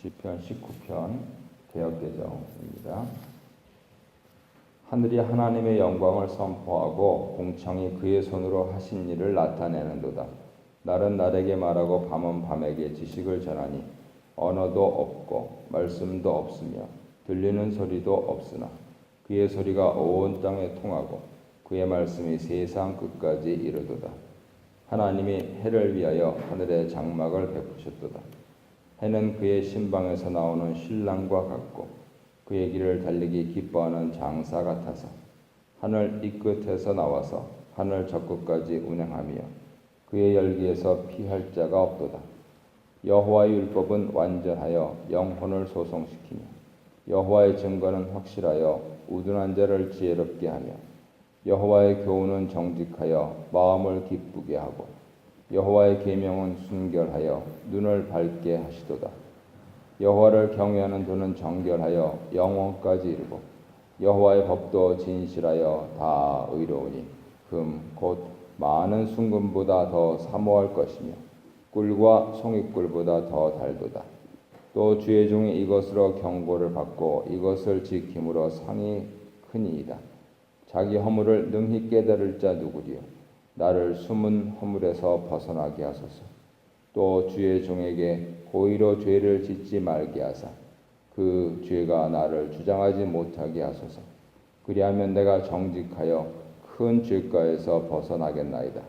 시편 19편 개역개정입니다. 하늘이 하나님의 영광을 선포하고 공창이 그의 손으로 하신 일을 나타내는도다. 날은 날에게 말하고 밤은 밤에게 지식을 전하니 언어도 없고 말씀도 없으며 들리는 소리도 없으나 그의 소리가 온 땅에 통하고 그의 말씀이 세상 끝까지 이르도다. 하나님이 해를 위하여 하늘에 장막을 베푸셨도다. 해는 그의 신방에서 나오는 신랑과 같고 그의 길을 달리기 기뻐하는 장사 같아서 하늘 이 끝에서 나와서 하늘 저 끝까지 운행하며 그의 열기에서 피할 자가 없도다. 여호와의 율법은 완전하여 영혼을 소송시키며 여호와의 증거는 확실하여 우둔한 자를 지혜롭게 하며 여호와의 교훈은 정직하여 마음을 기쁘게 하고 여호와의 계명은 순결하여 눈을 밝게 하시도다. 여호와를 경외하는 도는 정결하여 영원까지 이르고 여호와의 법도 진실하여 다 의로우니 금 곧 많은 순금보다 더 사모할 것이며 꿀과 송이꿀보다 더 달도다. 또 주의 종이 이것으로 경고를 받고 이것을 지킴으로 상이 크니이다. 자기 허물을 능히 깨달을 자 누구리요? 나를 숨은 허물에서 벗어나게 하소서. 또 주의 종에게 고의로 죄를 짓지 말게 하사 그 죄가 나를 주장하지 못하게 하소서. 그리하면 내가 정직하여 큰 죄가에서 벗어나겠나이다.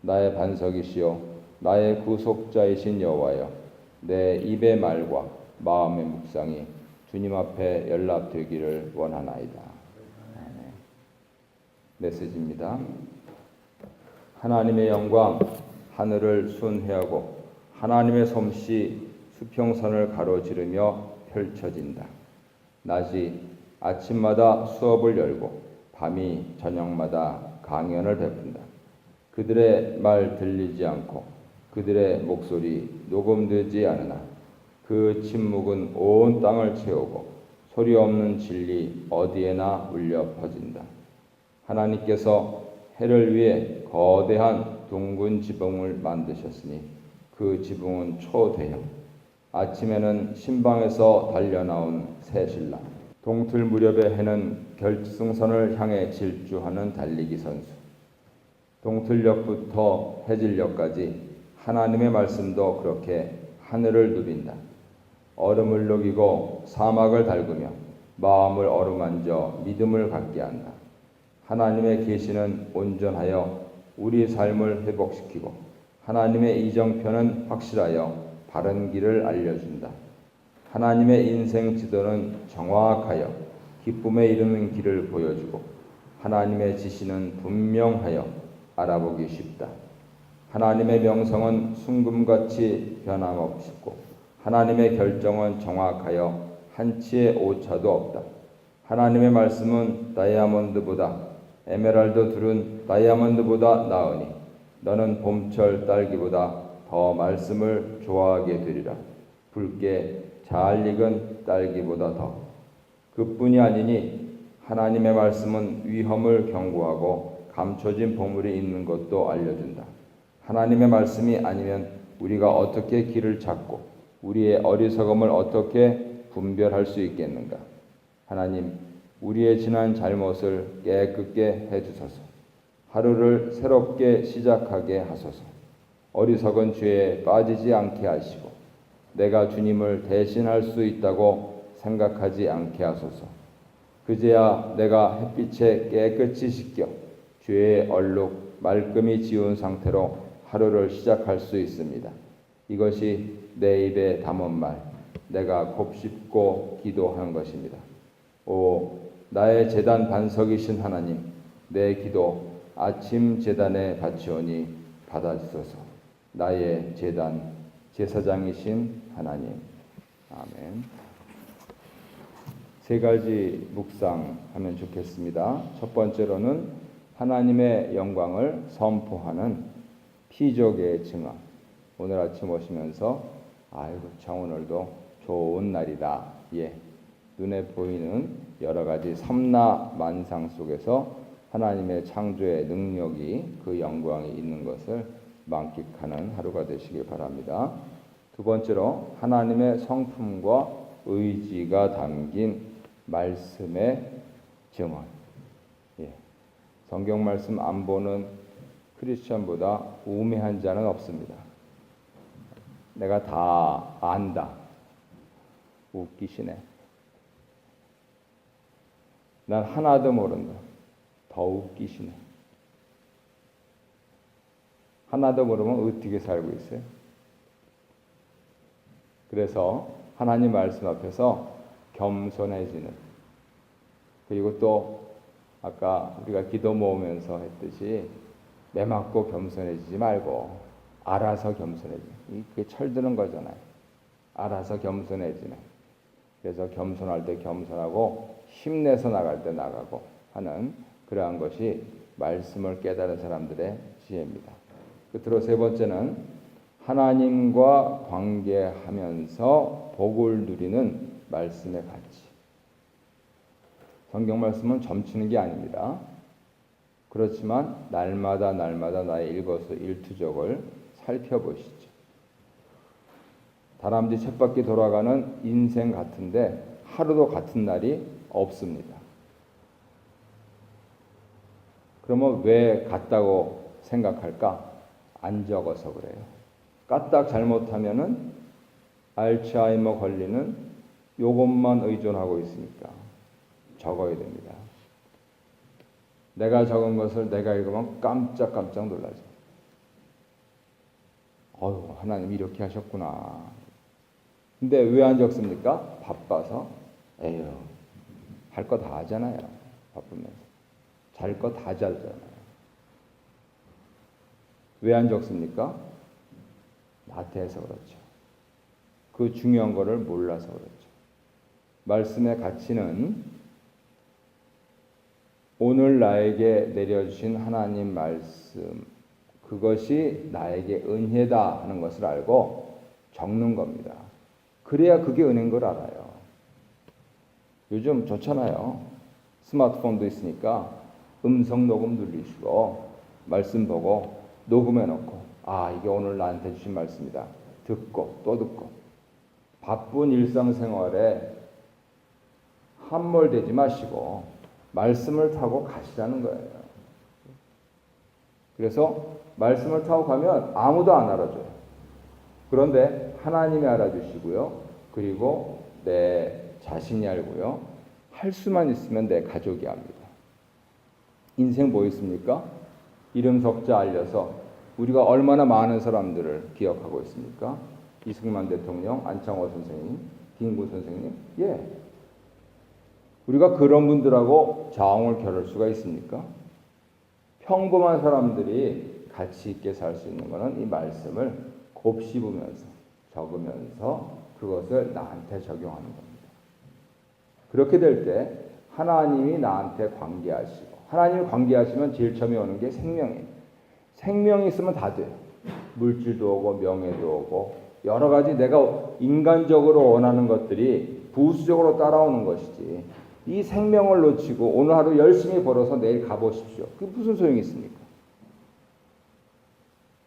나의 반석이시요 나의 구속자이신 여호와여, 내 입의 말과 마음의 묵상이 주님 앞에 연락되기를 원하나이다. 메시지입니다. 하나님의 영광 하늘을 순회하고 하나님의 솜씨 수평선을 가로지르며 펼쳐진다. 낮이 아침마다 수업을 열고 밤이 저녁마다 강연을 베푼다. 그들의 말 들리지 않고 그들의 목소리 녹음되지 않으나 그 침묵은 온 땅을 채우고 소리 없는 진리 어디에나 울려 퍼진다. 하나님께서 해를 위해 거대한 둥근 지붕을 만드셨으니 그 지붕은 초대형. 아침에는 신방에서 달려나온 새 신랑. 동틀 무렵의 해는 결승선을 향해 질주하는 달리기 선수. 동틀녘부터 해질녘까지 하나님의 말씀도 그렇게 하늘을 누빈다. 얼음을 녹이고 사막을 달구며 마음을 어루만져 믿음을 갖게 한다. 하나님의 계시는 온전하여 우리 삶을 회복시키고 하나님의 이정표는 확실하여 바른 길을 알려준다. 하나님의 인생 지도는 정확하여 기쁨에 이르는 길을 보여주고 하나님의 지시는 분명하여 알아보기 쉽다. 하나님의 명성은 순금같이 변함없고 하나님의 결정은 정확하여 한치의 오차도 없다. 하나님의 말씀은 다이아몬드보다 에메랄드 둘은 다이아몬드보다 나으니 너는 봄철 딸기보다 더 말씀을 좋아하게 되리라. 붉게 잘 익은 딸기보다 더. 그뿐이 아니니 하나님의 말씀은 위험을 경고하고 감춰진 보물이 있는 것도 알려준다. 하나님의 말씀이 아니면 우리가 어떻게 길을 찾고 우리의 어리석음을 어떻게 분별할 수 있겠는가? 하나님, 우리의 지난 잘못을 깨끗게 해주소서. 하루를 새롭게 시작하게 하소서. 어리석은 죄에 빠지지 않게 하시고 내가 주님을 대신할 수 있다고 생각하지 않게 하소서. 그제야 내가 햇빛에 깨끗이 씻겨 죄의 얼룩 말끔히 지운 상태로 하루를 시작할 수 있습니다. 이것이 내 입에 담은 말, 내가 곱씹고 기도하는 것입니다. 오, 나의 제단 반석이신 하나님, 내 기도 아침 제단에 바치오니 받아주소서. 나의 제단 제사장이신 하나님, 아멘. 세 가지 묵상하면 좋겠습니다. 첫 번째로는 하나님의 영광을 선포하는 피족의 증언. 오늘 아침 오시면서 아이고 참 오늘도 좋은 날이다. 예, 눈에 보이는 여러 가지 삼라만상 속에서 하나님의 창조의 능력이 그 영광이 있는 것을 만끽하는 하루가 되시길 바랍니다. 두 번째로 하나님의 성품과 의지가 담긴 말씀의 증언. 예. 성경 말씀 안 보는 크리스천보다 우매한 자는 없습니다. 내가 다 안다. 웃기시네. 난 하나도 모른다. 더 웃기시네. 하나도 모르면 어떻게 살고 있어요? 그래서 하나님 말씀 앞에서 겸손해지는, 그리고 또 아까 우리가 기도 모으면서 했듯이 매맞고 겸손해지지 말고 알아서 겸손해지는, 이게 철드는 거잖아요. 알아서 겸손해지는. 그래서 겸손할 때 겸손하고 힘내서 나갈 때 나가고 하는 그러한 것이 말씀을 깨달은 사람들의 지혜입니다. 끝으로 세 번째는 하나님과 관계하면서 복을 누리는 말씀의 가치. 성경 말씀은 점치는 게 아닙니다. 그렇지만 날마다 나의 일거수일투족을 살펴보시죠. 다람쥐 쳇바퀴 돌아가는 인생 같은데 하루도 같은 날이 없습니다. 그러면 왜 같다고 생각할까? 안 적어서 그래요. 까딱 잘못하면은 알츠하이머 걸리는 요것만 의존하고 있으니까 적어야 됩니다. 내가 적은 것을 내가 읽으면 깜짝깜짝 놀라죠. 하나님 이렇게 하셨구나. 근데 왜 안 적습니까? 바빠서. 에휴, 할 거 다 하잖아요. 바쁘면서. 잘 거 다 잘잖아요. 왜 안 적습니까? 나태해서 그렇죠. 그 중요한 거를 몰라서 그렇죠. 말씀의 가치는 오늘 나에게 내려주신 하나님 말씀, 그것이 나에게 은혜다 하는 것을 알고 적는 겁니다. 그래야 그게 은혜인 걸 알아요. 요즘 좋잖아요. 스마트폰도 있으니까 음성 녹음 눌리시고 말씀 보고 녹음해 놓고, 이게 오늘 나한테 주신 말씀이다. 듣고 또 듣고. 바쁜 일상생활에 함몰되지 마시고 말씀을 타고 가시라는 거예요. 그래서 말씀을 타고 가면 아무도 안 알아줘요. 그런데 하나님이 알아주시고요. 그리고 내 자신이 알고요. 할 수만 있으면 내 가족이 압니다. 인생 뭐 있습니까? 이름 석자 알려서 우리가 얼마나 많은 사람들을 기억하고 있습니까? 이승만 대통령, 안창호 선생님, 김구 선생님. 예. 우리가 그런 분들하고 자웅을 겨룰 수가 있습니까? 평범한 사람들이 가치 있게 살 수 있는 것은 이 말씀을 곱씹으면서 적으면서 그것을 나한테 적용하는 겁니다. 그렇게 될 때 하나님이 나한테 관계하시고, 하나님이 관계하시면 제일 처음에 오는 게 생명이에요. 생명이 있으면 다 돼요. 물질도 오고 명예도 오고 여러 가지 내가 인간적으로 원하는 것들이 부수적으로 따라오는 것이지, 이 생명을 놓치고 오늘 하루 열심히 벌어서 내일 가보십시오. 그게 무슨 소용이 있습니까?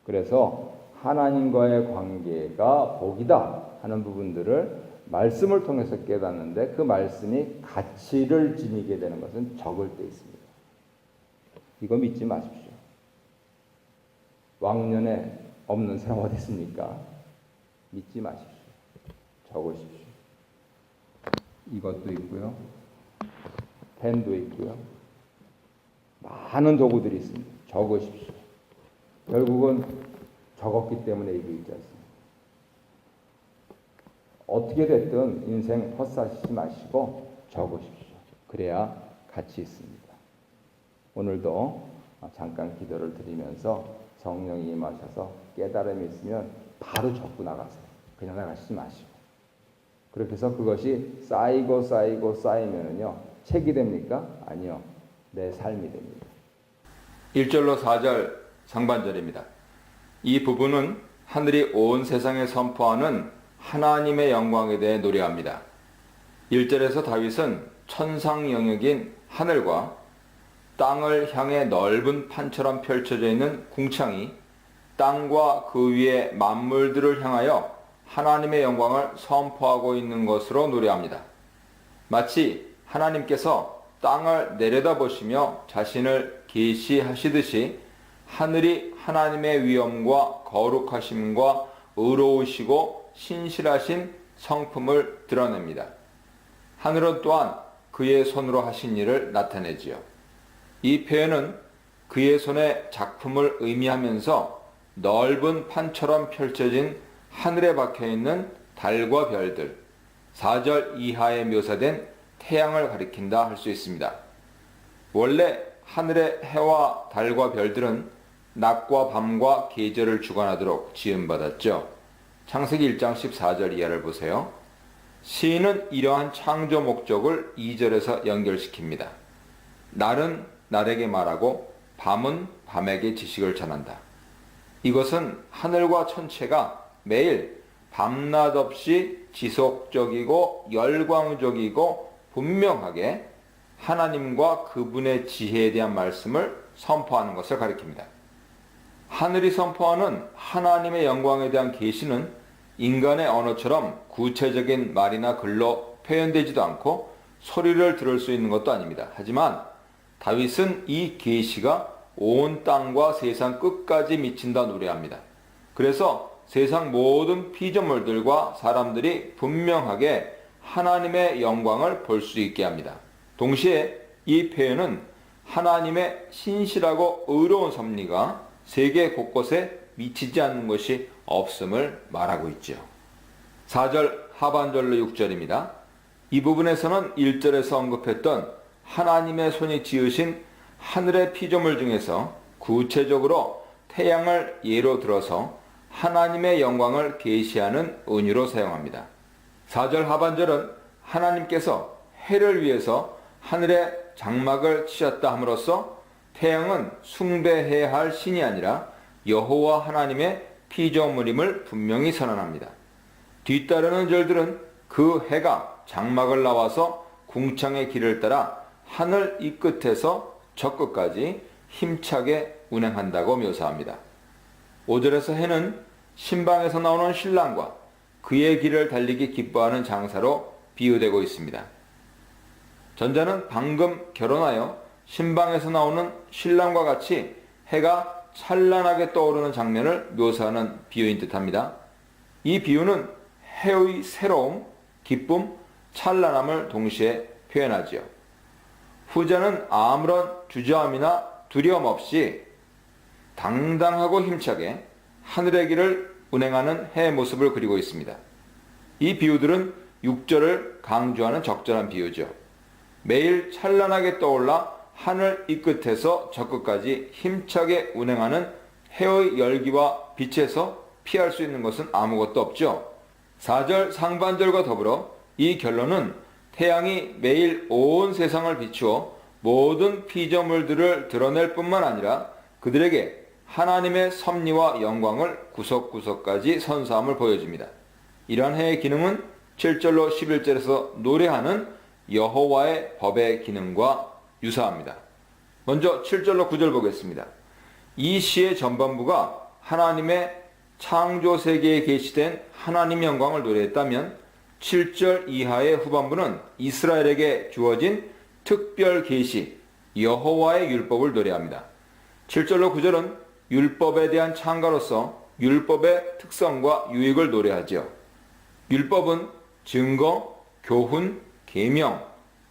그래서 하나님과의 관계가 복이다 하는 부분들을 말씀을 통해서 깨닫는데, 그 말씀이 가치를 지니게 되는 것은 적을 때 있습니다. 이거 믿지 마십시오. 왕년에 없는 사람 어디 있습니까? 믿지 마십시오. 적으십시오. 이것도 있고요. 펜도 있고요. 많은 도구들이 있습니다. 적으십시오. 결국은 적었기 때문에 이게 있지 않습니까? 어떻게 됐든 인생 헛사시지 마시고 적으십시오. 그래야 가치 있습니다. 오늘도 잠깐 기도를 드리면서 성령이 임하셔서 깨달음이 있으면 바로 적고 나가세요. 그냥 나가시지 마시고. 그렇게 해서 그것이 쌓이면은요, 책이 됩니까? 아니요. 내 삶이 됩니다. 1절로 4절 상반절입니다. 이 부분은 하늘이 온 세상에 선포하는 하나님의 영광에 대해 노래합니다. 1절에서 다윗은 천상 영역인 하늘과 땅을 향해 넓은 판처럼 펼쳐져 있는 궁창이 땅과 그 위의 만물들을 향하여 하나님의 영광을 선포하고 있는 것으로 노래합니다. 마치 하나님께서 땅을 내려다보시며 자신을 계시하시듯이 하늘이 하나님의 위엄과 거룩하심과 의로우시고 신실하신 성품을 드러냅니다. 하늘은 또한 그의 손으로 하신 일을 나타내지요. 이 표현은 그의 손의 작품을 의미하면서 넓은 판처럼 펼쳐진 하늘에 박혀있는 달과 별들, 4절 이하에 묘사된 태양을 가리킨다 할 수 있습니다. 원래 하늘의 해와 달과 별들은 낮과 밤과 계절을 주관하도록 지음받았죠. 창세기 1장 14절 이하를 보세요. 시인은 이러한 창조 목적을 2절에서 연결시킵니다. 날은 날에게 말하고 밤은 밤에게 지식을 전한다. 이것은 하늘과 천체가 매일 밤낮 없이 지속적이고 열광적이고 분명하게 하나님과 그분의 지혜에 대한 말씀을 선포하는 것을 가리킵니다. 하늘이 선포하는 하나님의 영광에 대한 계시는 인간의 언어처럼 구체적인 말이나 글로 표현되지도 않고 소리를 들을 수 있는 것도 아닙니다. 하지만 다윗은 이 계시가 온 땅과 세상 끝까지 미친다 노래합니다. 그래서 세상 모든 피조물들과 사람들이 분명하게 하나님의 영광을 볼 수 있게 합니다. 동시에 이 표현은 하나님의 신실하고 의로운 섭리가 세계 곳곳에 미치지 않는 것이 없음을 말하고 있죠. 4절 하반절로 6절입니다. 이 부분에서는 1절에서 언급했던 하나님의 손이 지으신 하늘의 피조물 중에서 구체적으로 태양을 예로 들어서 하나님의 영광을 계시하는 은유로 사용합니다. 4절 하반절은 하나님께서 해를 위해서 하늘에 장막을 치셨다 함으로써 태양은 숭배해야 할 신이 아니라 여호와 하나님의 피조물임을 분명히 선언합니다. 뒤따르는 절들은 그 해가 장막을 나와서 궁창의 길을 따라 하늘 이 끝에서 저 끝까지 힘차게 운행한다고 묘사합니다. 5절에서 해는 신방에서 나오는 신랑과 그의 길을 달리기 기뻐하는 장사로 비유되고 있습니다. 전자는 방금 결혼하여 신방에서 나오는 신랑과 같이 해가 찬란하게 떠오르는 장면을 묘사하는 비유인 듯합니다. 이 비유는 해의 새로움, 기쁨, 찬란함을 동시에 표현하지요. 후자는 아무런 주저함이나 두려움 없이 당당하고 힘차게 하늘의 길을 운행하는 해의 모습을 그리고 있습니다. 이 비유들은 6절을 강조하는 적절한 비유죠. 매일 찬란하게 떠올라 하늘 이 끝에서 저 끝까지 힘차게 운행하는 해의 열기와 빛에서 피할 수 있는 것은 아무것도 없죠. 4절 상반절과 더불어 이 결론은 태양이 매일 온 세상을 비추어 모든 피조물들을 드러낼 뿐만 아니라 그들에게 하나님의 섭리와 영광을 구석구석까지 선사함을 보여줍니다. 이러한 해의 기능은 7절로 11절에서 노래하는 여호와의 법의 기능과 유사합니다. 먼저 7절로 9절 보겠습니다. 이 시의 전반부가 하나님의 창조 세계에 계시된 하나님 영광을 노래했다면 7절 이하의 후반부는 이스라엘에게 주어진 특별 계시 여호와의 율법을 노래합니다. 7절로 9절은 율법에 대한 찬가로서 율법의 특성과 유익을 노래하지요. 율법은 증거, 교훈, 계명,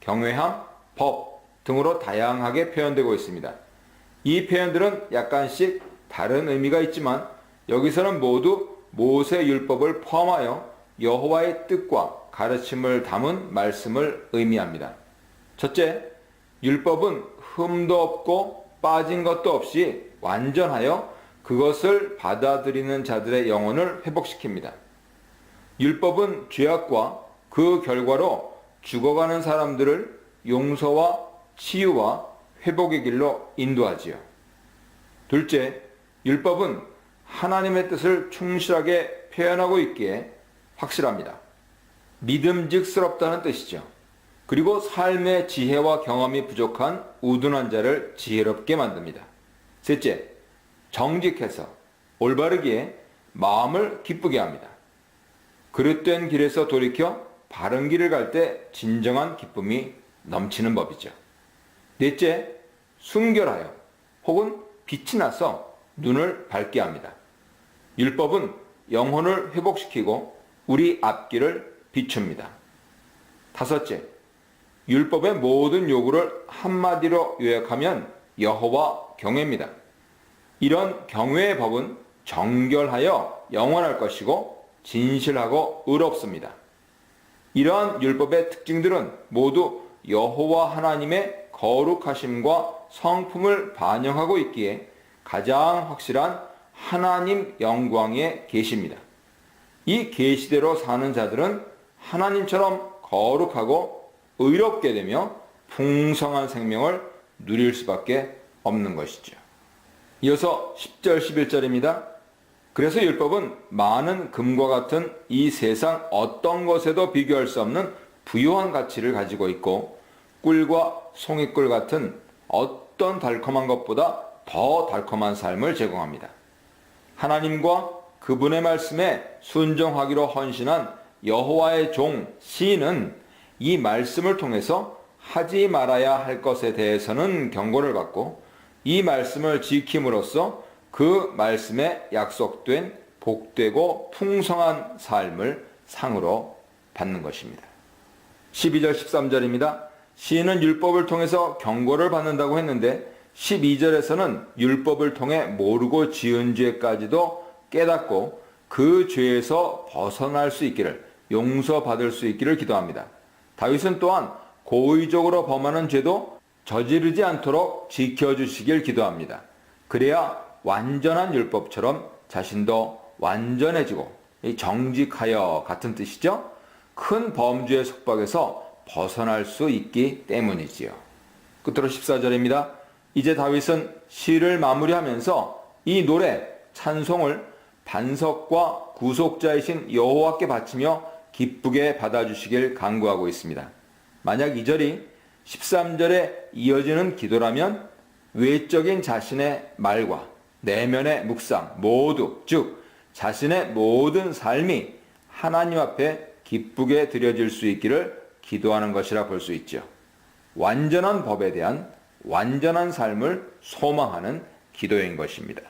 경외함, 법 등으로 다양하게 표현되고 있습니다. 이 표현들은 약간씩 다른 의미가 있지만 여기서는 모두 모세 율법을 포함하여 여호와의 뜻과 가르침을 담은 말씀을 의미합니다. 첫째, 율법은 흠도 없고 빠진 것도 없이 완전하여 그것을 받아들이는 자들의 영혼을 회복시킵니다. 율법은 죄악과 그 결과로 죽어가는 사람들을 용서와 치유와 회복의 길로 인도하지요. 둘째, 율법은 하나님의 뜻을 충실하게 표현하고 있기에 확실합니다. 믿음직스럽다는 뜻이죠. 그리고 삶의 지혜와 경험이 부족한 우둔한 자를 지혜롭게 만듭니다. 셋째, 정직해서 올바르기에 마음을 기쁘게 합니다. 그릇된 길에서 돌이켜 바른 길을 갈 때 진정한 기쁨이 넘치는 법이죠. 넷째, 순결하여 혹은 빛이 나서 눈을 밝게 합니다. 율법은 영혼을 회복시키고 우리 앞길을 비춥니다. 다섯째, 율법의 모든 요구를 한마디로 요약하면 여호와 경외입니다. 이런 경외의 법은 정결하여 영원할 것이고 진실하고 의롭습니다. 이러한 율법의 특징들은 모두 여호와 하나님의 거룩하심과 성품을 반영하고 있기에 가장 확실한 하나님 영광의 계시입니다. 이 계시대로 사는 자들은 하나님처럼 거룩하고 의롭게 되며 풍성한 생명을 누릴 수밖에 없는 것이죠. 이어서 10절 11절입니다. 그래서 율법은 많은 금과 같은 이 세상 어떤 것에도 비교할 수 없는 부유한 가치를 가지고 있고 꿀과 송이꿀 같은 어떤 달콤한 것보다 더 달콤한 삶을 제공합니다. 하나님과 그분의 말씀에 순종하기로 헌신한 여호와의 종 시인은 이 말씀을 통해서 하지 말아야 할 것에 대해서는 경고를 받고 이 말씀을 지킴으로써 그 말씀에 약속된 복되고 풍성한 삶을 상으로 받는 것입니다. 12절 13절입니다. 시인은 율법을 통해서 경고를 받는다고 했는데 12절에서는 율법을 통해 모르고 지은 죄까지도 깨닫고 그 죄에서 벗어날 수 있기를, 용서받을 수 있기를 기도합니다. 다윗은 또한 고의적으로 범하는 죄도 저지르지 않도록 지켜주시길 기도합니다. 그래야 완전한 율법처럼 자신도 완전해지고 정직하여 같은 뜻이죠. 큰 범죄의 속박에서 벗어날 수 있기 때문이지요. 끝으로 14절입니다. 이제 다윗은 시를 마무리하면서 이 노래, 찬송을 반석과 구속자이신 여호와께 바치며 기쁘게 받아주시길 간구하고 있습니다. 만약 이 절이 13절에 이어지는 기도라면 외적인 자신의 말과 내면의 묵상 모두, 즉 자신의 모든 삶이 하나님 앞에 기쁘게 드려질 수 있기를 기도하는 것이라 볼 수 있죠. 완전한 법에 대한 완전한 삶을 소망하는 기도인 것입니다.